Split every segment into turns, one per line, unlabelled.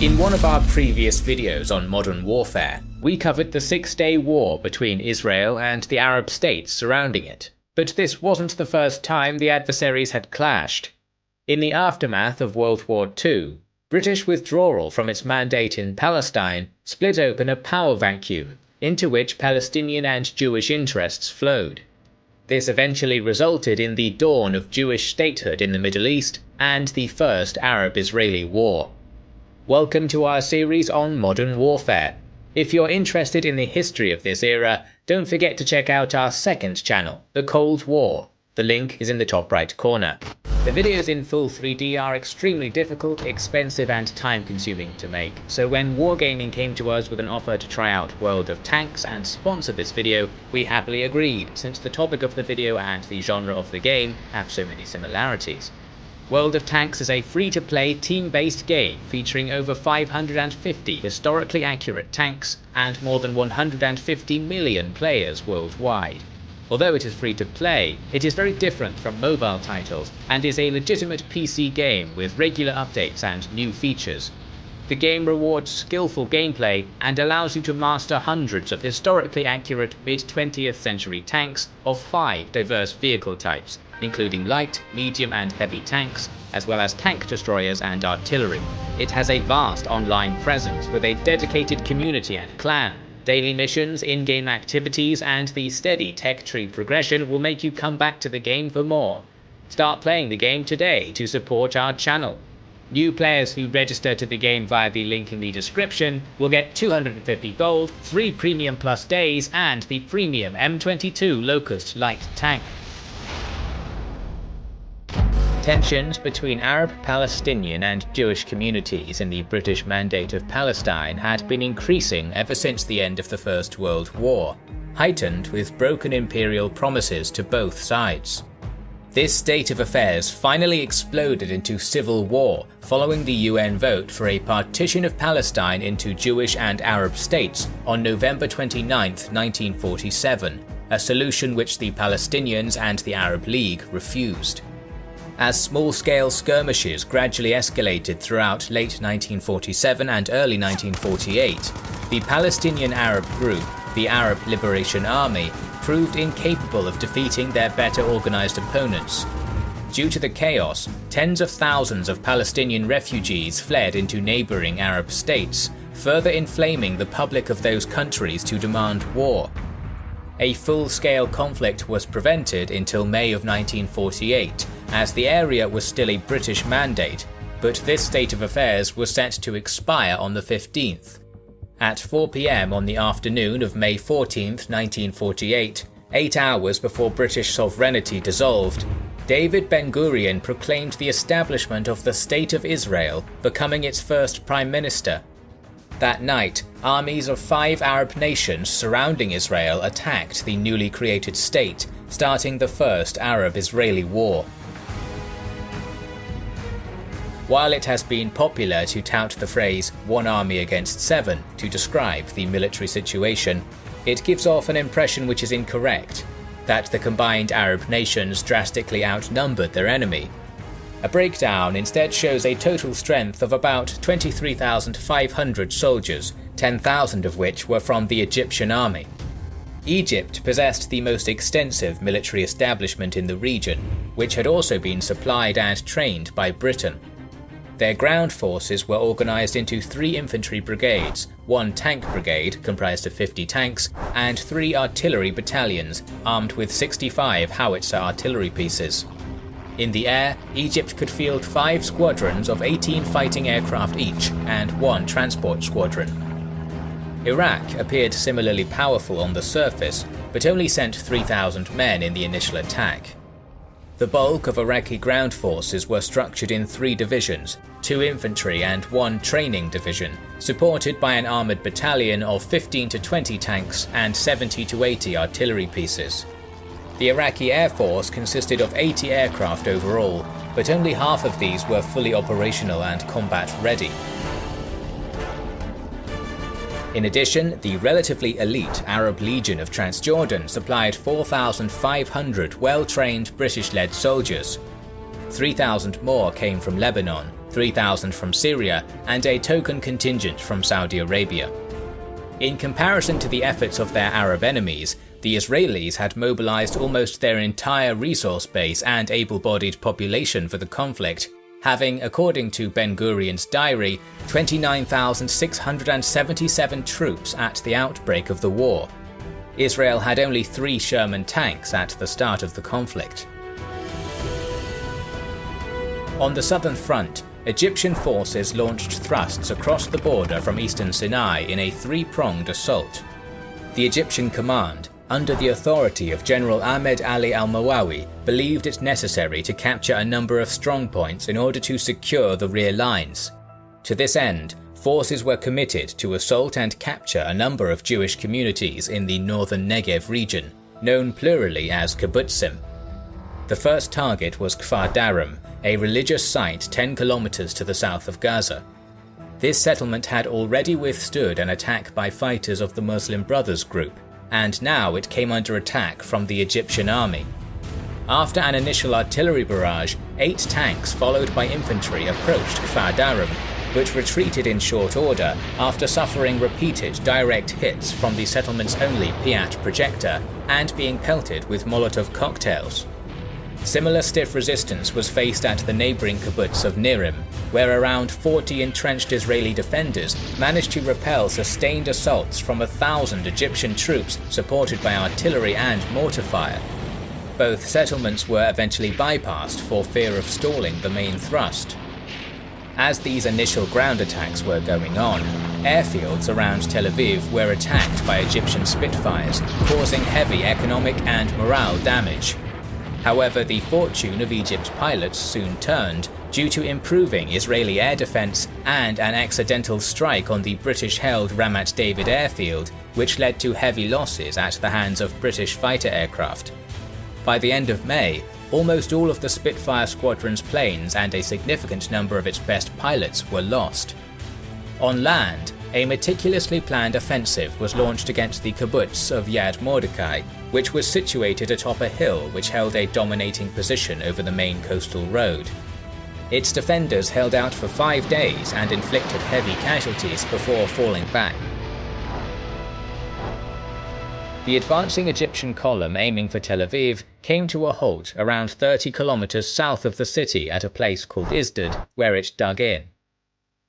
In one of our previous videos on modern warfare, we covered the Six-Day War between Israel and the Arab states surrounding it. But this wasn't the first time the adversaries had clashed. In the aftermath of World War II, British withdrawal from its mandate in Palestine split open a power vacuum into which Palestinian and Jewish interests flowed. This eventually resulted in the dawn of Jewish statehood in the Middle East and the First Arab-Israeli War. Welcome to our series on modern warfare. If you're interested in the history of this era, don't forget to check out our second channel, The Cold War. The link is in the top right corner. The videos in full 3D are extremely difficult, expensive and time-consuming to make, so when Wargaming came to us with an offer to try out World of Tanks and sponsor this video, we happily agreed, since the topic of the video and the genre of the game have so many similarities. World of Tanks is a free-to-play, team-based game featuring over 550 historically accurate tanks and more than 150 million players worldwide. Although it is free-to-play, it is very different from mobile titles and is a legitimate PC game with regular updates and new features. The game rewards skillful gameplay and allows you to master hundreds of historically accurate mid-20th century tanks of 5 diverse vehicle types, including light, medium and heavy tanks, as well as tank destroyers and artillery. It has a vast online presence with a dedicated community and clan. Daily missions, in-game activities and the steady tech tree progression will make you come back to the game for more. Start playing the game today to support our channel. New players who register to the game via the link in the description will get 250 gold, 3 premium plus days and the premium M22 Locust light tank. Tensions between Arab, Palestinian and Jewish communities in the British Mandate of Palestine had been increasing ever since the end of the First World War, heightened with broken imperial promises to both sides. This state of affairs finally exploded into civil war following the UN vote for a partition of Palestine into Jewish and Arab states on November 29, 1947, a solution which the Palestinians and the Arab League refused. As small-scale skirmishes gradually escalated throughout late 1947 and early 1948, the Palestinian Arab group, the Arab Liberation Army, proved incapable of defeating their better organized opponents. Due to the chaos, tens of thousands of Palestinian refugees fled into neighboring Arab states, further inflaming the public of those countries to demand war. A full-scale conflict was prevented until May of 1948, as the area was still a British mandate, but this state of affairs was set to expire on the 15th. At 4 p.m. on the afternoon of May 14, 1948, 8 hours before British sovereignty dissolved, David Ben-Gurion proclaimed the establishment of the State of Israel, becoming its first Prime Minister. That night, armies of 5 Arab nations surrounding Israel attacked the newly created state, starting the First Arab-Israeli War. While it has been popular to tout the phrase "one army against 7" to describe the military situation, it gives off an impression which is incorrect, that the combined Arab nations drastically outnumbered their enemy. A breakdown instead shows a total strength of about 23,500 soldiers, 10,000 of which were from the Egyptian army. Egypt possessed the most extensive military establishment in the region, which had also been supplied and trained by Britain. Their ground forces were organized into 3 infantry brigades, 1 tank brigade comprised of 50 tanks, and 3 artillery battalions armed with 65 howitzer artillery pieces. In the air, Egypt could field 5 squadrons of 18 fighting aircraft each and 1 transport squadron. Iraq appeared similarly powerful on the surface, but only sent 3,000 men in the initial attack. The bulk of Iraqi ground forces were structured in 3 divisions, 2 infantry and 1 training division, supported by an armoured battalion of 15 to 20 tanks and 70 to 80 artillery pieces. The Iraqi Air Force consisted of 80 aircraft overall, but only half of these were fully operational and combat ready. In addition, the relatively elite Arab Legion of Transjordan supplied 4,500 well-trained British-led soldiers. 3,000 more came from Lebanon, 3,000 from Syria, and a token contingent from Saudi Arabia. In comparison to the efforts of their Arab enemies, the Israelis had mobilized almost their entire resource base and able-bodied population for the conflict, having, according to Ben-Gurion's diary, 29,677 troops at the outbreak of the war. Israel had only 3 Sherman tanks at the start of the conflict. On the southern front, Egyptian forces launched thrusts across the border from eastern Sinai in a 3-pronged assault. The Egyptian command, under the authority of General Ahmed Ali al-Mawawi, believed it necessary to capture a number of strongpoints in order to secure the rear lines. To this end, forces were committed to assault and capture a number of Jewish communities in the northern Negev region, known plurally as kibbutzim. The first target was Kfar Darum, a religious site 10 kilometers to the south of Gaza. This settlement had already withstood an attack by fighters of the Muslim Brothers group, and now it came under attack from the Egyptian army. After an initial artillery barrage, 8 tanks followed by infantry approached Kfar Darum, which retreated in short order after suffering repeated direct hits from the settlement's only Piat projector and being pelted with Molotov cocktails. Similar stiff resistance was faced at the neighbouring kibbutz of Nirim, where around 40 entrenched Israeli defenders managed to repel sustained assaults from 1,000 Egyptian troops supported by artillery and mortar fire. Both settlements were eventually bypassed for fear of stalling the main thrust. As these initial ground attacks were going on, airfields around Tel Aviv were attacked by Egyptian Spitfires, causing heavy economic and morale damage. However, the fortune of Egypt's pilots soon turned due to improving Israeli air defense and an accidental strike on the British-held Ramat David airfield, which led to heavy losses at the hands of British fighter aircraft. By the end of May, almost all of the Spitfire squadron's planes and a significant number of its best pilots were lost. On land, a meticulously planned offensive was launched against the kibbutz of Yad Mordecai, which was situated atop a hill which held a dominating position over the main coastal road. Its defenders held out for 5 days and inflicted heavy casualties before falling back. The advancing Egyptian column aiming for Tel Aviv came to a halt around 30 kilometers south of the city at a place called Izdad, where it dug in.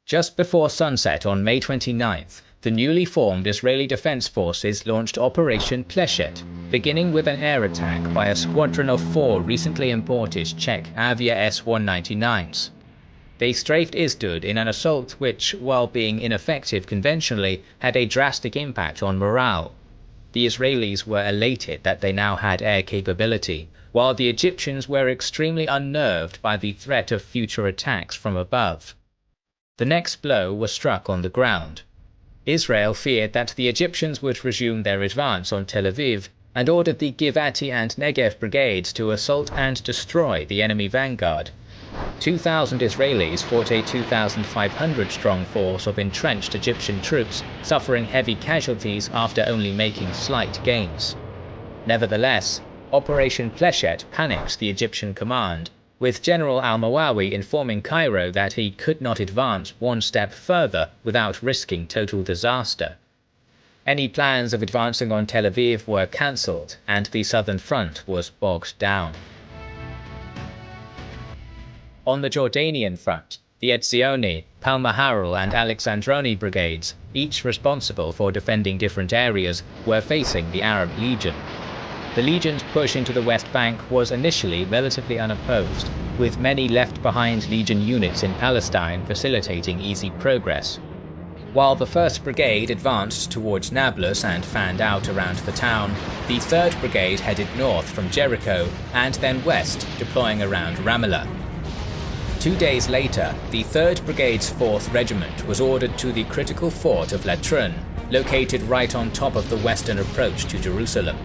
Just before sunset on May 29th, the newly formed Israeli Defense Forces launched Operation Pleshet, beginning with an air attack by a squadron of 4 recently imported Czech Avia S-199s. They strafed Izdad in an assault which, while being ineffective conventionally, had a drastic impact on morale. The Israelis were elated that they now had air capability, while the Egyptians were extremely unnerved by the threat of future attacks from above. The next blow was struck on the ground. Israel feared that the Egyptians would resume their advance on Tel Aviv and ordered the Givati and Negev brigades to assault and destroy the enemy vanguard. 2,000 Israelis fought a 2,500-strong force of entrenched Egyptian troops, suffering heavy casualties after only making slight gains. Nevertheless, Operation Pleshet panicked the Egyptian command, with General al-Mawawi informing Cairo that he could not advance one step further without risking total disaster. Any plans of advancing on Tel Aviv were cancelled, and the southern front was bogged down. On the Jordanian front, the Etzioni, Palmaharel and Alexandroni brigades, each responsible for defending different areas, were facing the Arab Legion. The Legion's push into the West Bank was initially relatively unopposed, with many left-behind Legion units in Palestine facilitating easy progress. While the 1st Brigade advanced towards Nablus and fanned out around the town, the 3rd Brigade headed north from Jericho and then west, deploying around Ramallah. 2 days later, the 3rd Brigade's 4th Regiment was ordered to the critical fort of Latrun, located right on top of the western approach to Jerusalem.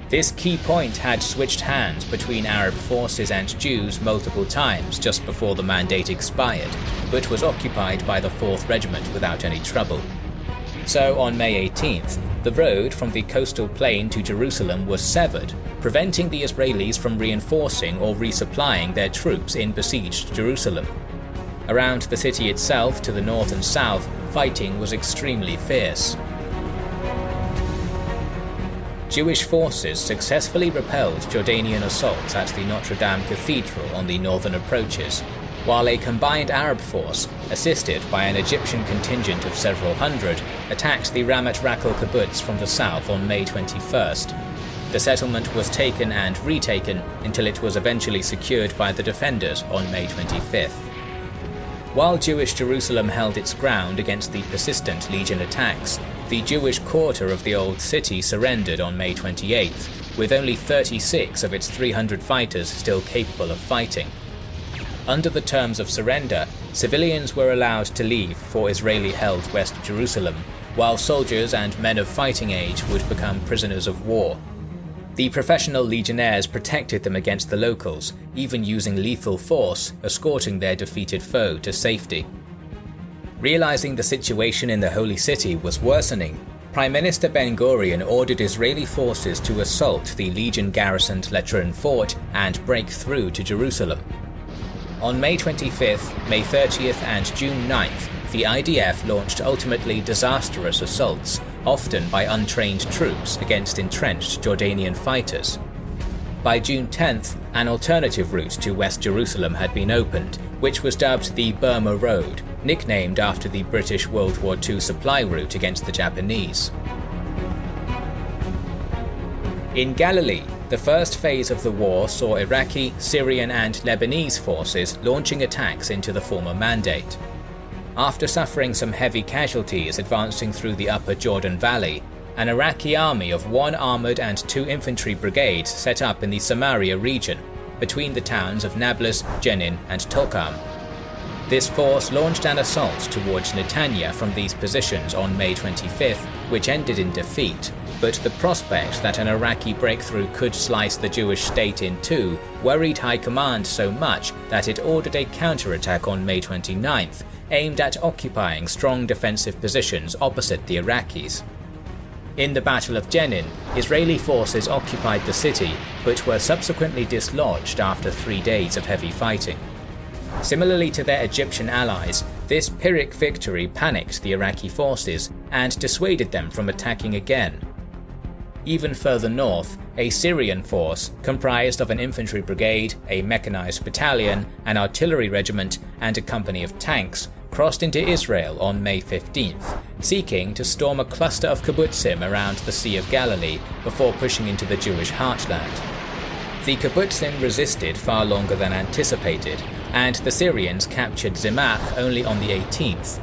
This key point had switched hands between Arab forces and Jews multiple times just before the mandate expired, but was occupied by the 4th Regiment without any trouble. So on May 18th, the road from the coastal plain to Jerusalem was severed, preventing the Israelis from reinforcing or resupplying their troops in besieged Jerusalem. Around the city itself to the north and south, fighting was extremely fierce. Jewish forces successfully repelled Jordanian assaults at the Notre Dame Cathedral on the northern approaches, while a combined Arab force, assisted by an Egyptian contingent of several hundred, attacked the Ramat Rakal kibbutz from the south on May 21st. The settlement was taken and retaken until it was eventually secured by the defenders on May 25th. While Jewish Jerusalem held its ground against the persistent legion attacks, the Jewish quarter of the Old City surrendered on May 28th, with only 36 of its 300 fighters still capable of fighting. Under the terms of surrender, civilians were allowed to leave for Israeli-held West Jerusalem, while soldiers and men of fighting age would become prisoners of war. The professional legionnaires protected them against the locals, even using lethal force, escorting their defeated foe to safety. Realizing the situation in the Holy City was worsening, Prime Minister Ben-Gurion ordered Israeli forces to assault the legion-garrisoned Letron fort and break through to Jerusalem. On May 25th, May 30th and June 9th, the IDF launched ultimately disastrous assaults, often by untrained troops against entrenched Jordanian fighters. By June 10th, an alternative route to West Jerusalem had been opened, which was dubbed the Burma Road, nicknamed after the British World War II supply route against the Japanese. In Galilee, the first phase of the war saw Iraqi, Syrian and Lebanese forces launching attacks into the former Mandate. After suffering some heavy casualties advancing through the upper Jordan Valley, an Iraqi army of 1 armoured and 2 infantry brigades set up in the Samaria region, between the towns of Nablus, Jenin and Tulkarm. This force launched an assault towards Netanya from these positions on May 25th, which ended in defeat, but the prospect that an Iraqi breakthrough could slice the Jewish state in two worried High Command so much that it ordered a counterattack on May 29th, aimed at occupying strong defensive positions opposite the Iraqis. In the Battle of Jenin, Israeli forces occupied the city, but were subsequently dislodged after 3 days of heavy fighting. Similarly to their Egyptian allies, this Pyrrhic victory panicked the Iraqi forces and dissuaded them from attacking again. Even further north, a Syrian force, comprised of an infantry brigade, a mechanized battalion, an artillery regiment, and a company of tanks, crossed into Israel on May 15th, seeking to storm a cluster of kibbutzim around the Sea of Galilee before pushing into the Jewish heartland. The kibbutzim resisted far longer than anticipated, and the Syrians captured Zimach only on the 18th.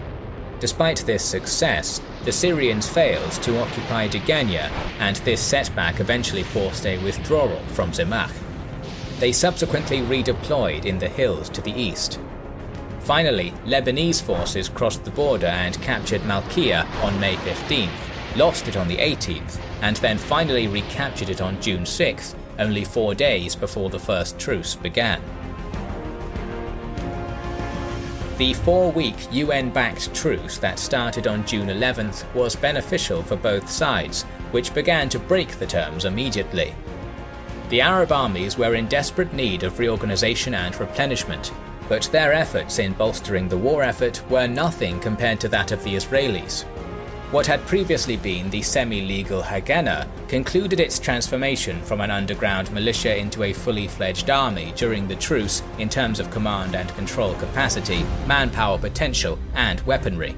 Despite this success, the Syrians failed to occupy Degania, and this setback eventually forced a withdrawal from Zimach. They subsequently redeployed in the hills to the east. Finally, Lebanese forces crossed the border and captured Malkia on May 15th, lost it on the 18th, and then finally recaptured it on June 6th, only 4 days before the first truce began. The 4-week UN-backed truce that started on June 11th was beneficial for both sides, which began to break the terms immediately. The Arab armies were in desperate need of reorganization and replenishment, but their efforts in bolstering the war effort were nothing compared to that of the Israelis. What had previously been the semi-legal Haganah concluded its transformation from an underground militia into a fully fledged army during the truce in terms of command and control capacity, manpower potential, and weaponry.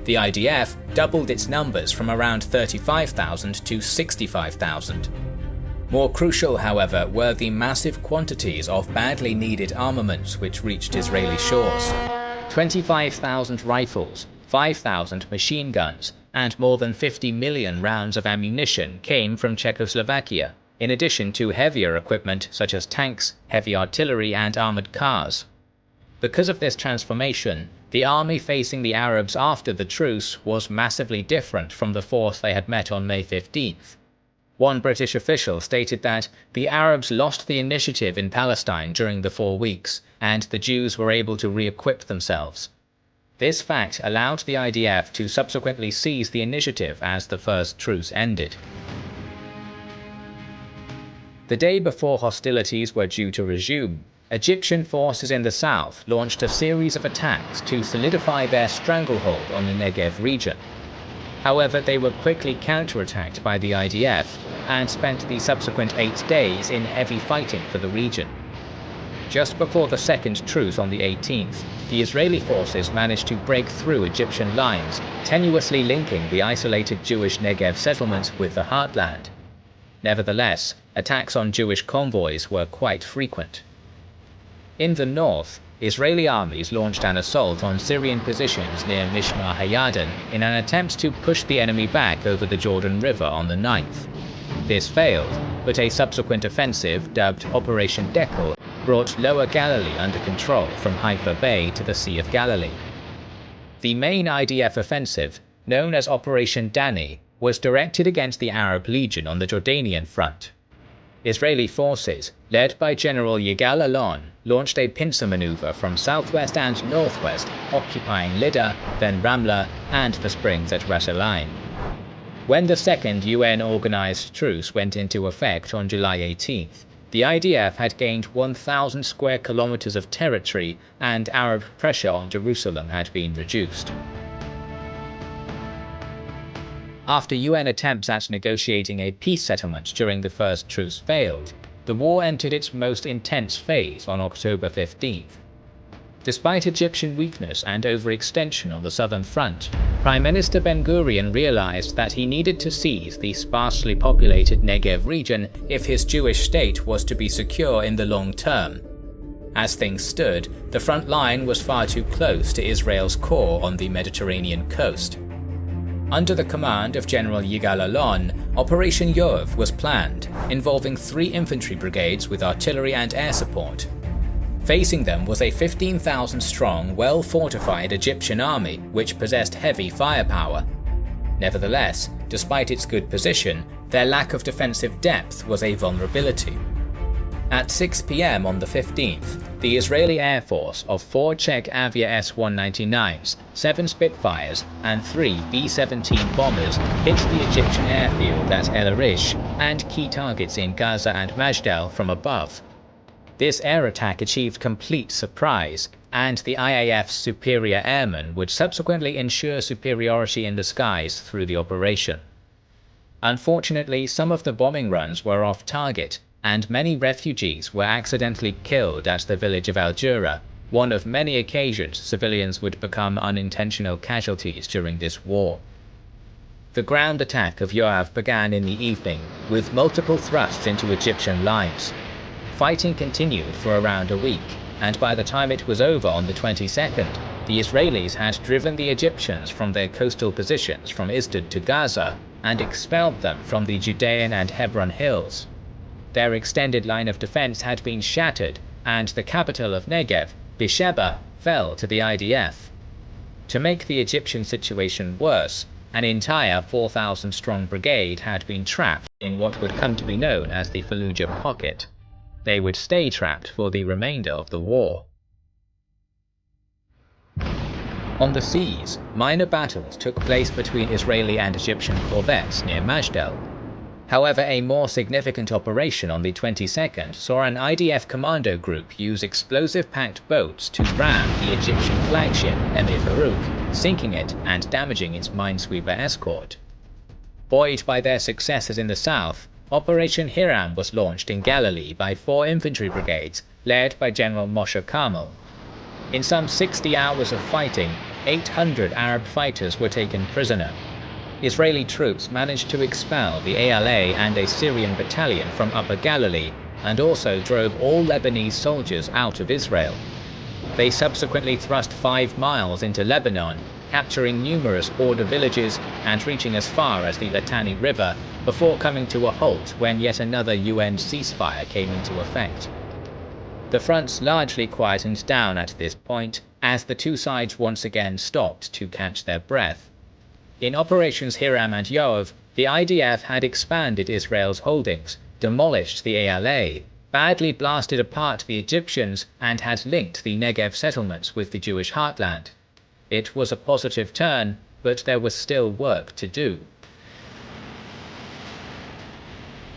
The IDF doubled its numbers from around 35,000 to 65,000. More crucial, however, were the massive quantities of badly needed armaments which reached Israeli shores. 25,000 rifles, 5,000 machine guns, and more than 50 million rounds of ammunition came from Czechoslovakia, in addition to heavier equipment such as tanks, heavy artillery, and armoured cars. Because of this transformation, the army facing the Arabs after the truce was massively different from the force they had met on May 15th. One British official stated that the Arabs lost the initiative in Palestine during the 4 weeks, and the Jews were able to re-equip themselves. This fact allowed the IDF to subsequently seize the initiative as the first truce ended. The day before hostilities were due to resume, Egyptian forces in the south launched a series of attacks to solidify their stranglehold on the Negev region. However, they were quickly counterattacked by the IDF and spent the subsequent 8 days in heavy fighting for the region. Just before the second truce on the 18th, the Israeli forces managed to break through Egyptian lines, tenuously linking the isolated Jewish Negev settlements with the heartland. Nevertheless, attacks on Jewish convoys were quite frequent. In the north, Israeli armies launched an assault on Syrian positions near Mishmar Hayadin in an attempt to push the enemy back over the Jordan River on the 9th. This failed, but a subsequent offensive, dubbed Operation Dekel, brought Lower Galilee under control from Haifa Bay to the Sea of Galilee. The main IDF offensive, known as Operation Dani, was directed against the Arab Legion on the Jordanian front. Israeli forces, led by General Yigal Allon, launched a pincer maneuver from southwest and northwest, occupying Lydda, then Ramla, and the springs at Ras Al Ain. When the second UN-organized truce went into effect on July 18th, the IDF had gained 1,000 square kilometers of territory and Arab pressure on Jerusalem had been reduced. After UN attempts at negotiating a peace settlement during the first truce failed, the war entered its most intense phase on October 15th. Despite Egyptian weakness and overextension on the southern front, Prime Minister Ben-Gurion realized that he needed to seize the sparsely populated Negev region if his Jewish state was to be secure in the long term. As things stood, the front line was far too close to Israel's core on the Mediterranean coast. Under the command of General Yigal Allon, Operation Yoav was planned, involving 3 infantry brigades with artillery and air support. Facing them was a 15,000-strong, well-fortified Egyptian army which possessed heavy firepower. Nevertheless, despite its good position, their lack of defensive depth was a vulnerability. At 6 p.m. on the 15th, the Israeli Air Force of 4 Czech Avia S-199s, 7 Spitfires, and 3 B-17 bombers hit the Egyptian airfield at El Arish and key targets in Gaza and Majdal from above. This air attack achieved complete surprise, and the IAF's superior airmen would subsequently ensure superiority in the skies through the operation. Unfortunately, some of the bombing runs were off target, and many refugees were accidentally killed at the village of Al-Jura, one of many occasions civilians would become unintentional casualties during this war. The ground attack of Yoav began in the evening, with multiple thrusts into Egyptian lines. Fighting continued for around a week, and by the time it was over on the 22nd, the Israelis had driven the Egyptians from their coastal positions from Isdod to Gaza and expelled them from the Judean and Hebron hills. Their extended line of defense had been shattered, and the capital of Negev, Beersheba, fell to the IDF. To make the Egyptian situation worse, an entire 4,000-strong brigade had been trapped in what would come to be known as the Fallujah Pocket. They would stay trapped for the remainder of the war. On the seas, minor battles took place between Israeli and Egyptian corvettes near Majdal. However, a more significant operation on the 22nd saw an IDF commando group use explosive-packed boats to ram the Egyptian flagship Emir Farouk, sinking it and damaging its minesweeper escort. Buoyed by their successes in the south, Operation Hiram was launched in Galilee by 4 infantry brigades led by General Moshe Carmel. In some 60 hours of fighting, 800 Arab fighters were taken prisoner. Israeli troops managed to expel the ALA and a Syrian battalion from Upper Galilee, and also drove all Lebanese soldiers out of Israel. They subsequently thrust 5 miles into Lebanon, capturing numerous border villages and reaching as far as the Litani River, before coming to a halt when yet another UN ceasefire came into effect. The fronts largely quietened down at this point, as the two sides once again stopped to catch their breath. In Operations Hiram and Yoav, the IDF had expanded Israel's holdings, demolished the ALA, badly blasted apart the Egyptians, and had linked the Negev settlements with the Jewish heartland. It was a positive turn, but there was still work to do.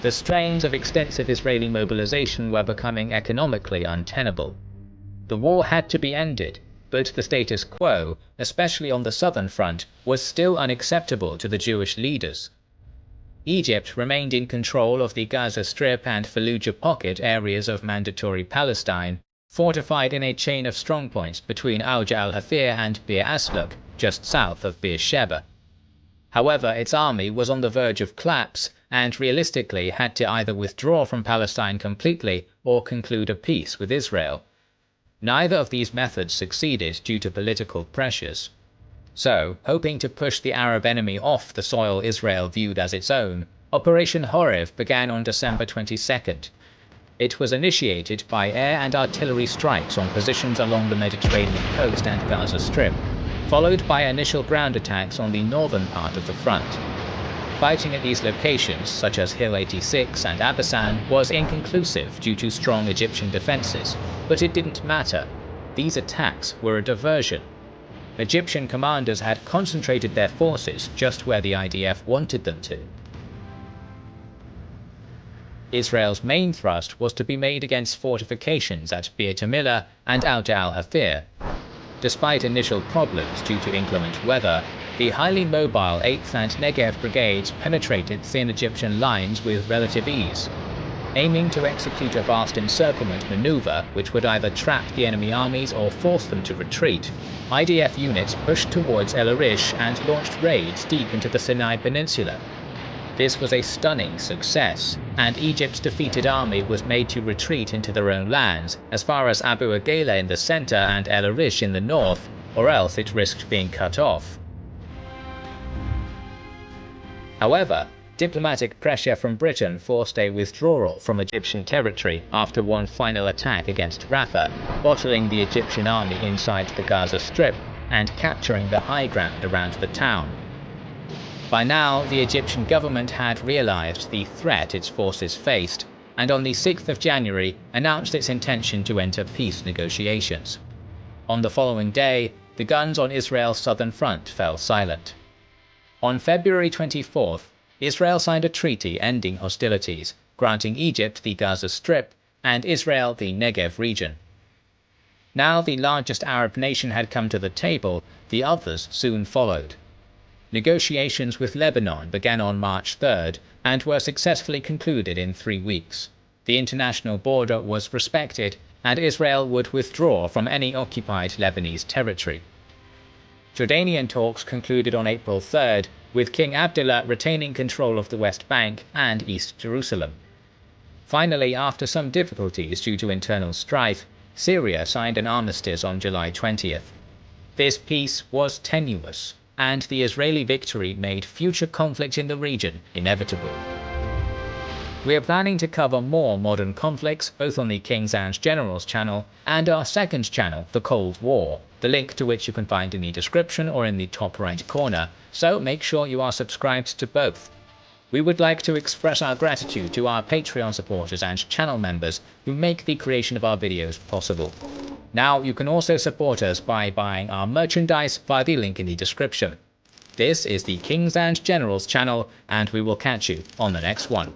The strains of extensive Israeli mobilization were becoming economically untenable. The war had to be ended, but the status quo, especially on the southern front, was still unacceptable to the Jewish leaders. Egypt remained in control of the Gaza Strip and Fallujah Pocket areas of Mandatory Palestine, fortified in a chain of strongpoints between Auja al-Hafir and Bir Asluk, just south of Beersheba. However, its army was on the verge of collapse and realistically had to either withdraw from Palestine completely or conclude a peace with Israel. Neither of these methods succeeded due to political pressures. So, hoping to push the Arab enemy off the soil Israel viewed as its own, Operation Horev began on December 22nd. It was initiated by air and artillery strikes on positions along the Mediterranean coast and Gaza Strip, followed by initial ground attacks on the northern part of the front. Fighting at these locations, such as Hill 86 and Abasan, was inconclusive due to strong Egyptian defences, but it didn't matter. These attacks were a diversion. Egyptian commanders had concentrated their forces just where the IDF wanted them to. Israel's main thrust was to be made against fortifications at Bir Tamila and Auja al-Hafir. Despite initial problems due to inclement weather, the highly mobile 8th and Negev brigades penetrated thin Egyptian lines with relative ease. Aiming to execute a vast encirclement maneuver which would either trap the enemy armies or force them to retreat, IDF units pushed towards El Arish and launched raids deep into the Sinai Peninsula. This was a stunning success, and Egypt's defeated army was made to retreat into their own lands, as far as Abu Agela in the centre and El Arish in the north, or else it risked being cut off. However, diplomatic pressure from Britain forced a withdrawal from Egyptian territory after one final attack against Rafah, bottling the Egyptian army inside the Gaza Strip and capturing the high ground around the town. By now, the Egyptian government had realized the threat its forces faced, and on the 6th of January announced its intention to enter peace negotiations. On the following day, the guns on Israel's southern front fell silent. On February 24th, Israel signed a treaty ending hostilities, granting Egypt the Gaza Strip and Israel the Negev region. Now the largest Arab nation had come to the table, the others soon followed. Negotiations with Lebanon began on March 3rd and were successfully concluded in 3 weeks. The international border was respected, and Israel would withdraw from any occupied Lebanese territory. Jordanian talks concluded on April 3rd, with King Abdullah retaining control of the West Bank and East Jerusalem. Finally, after some difficulties due to internal strife, Syria signed an armistice on July 20th. This peace was tenuous, and the Israeli victory made future conflict in the region inevitable. We are planning to cover more modern conflicts both on the Kings and Generals channel and our second channel, The Cold War, the link to which you can find in the description or in the top right corner, so make sure you are subscribed to both. We would like to express our gratitude to our Patreon supporters and channel members who make the creation of our videos possible. Now you can also support us by buying our merchandise via the link in the description. This is the Kings and Generals channel, and we will catch you on the next one.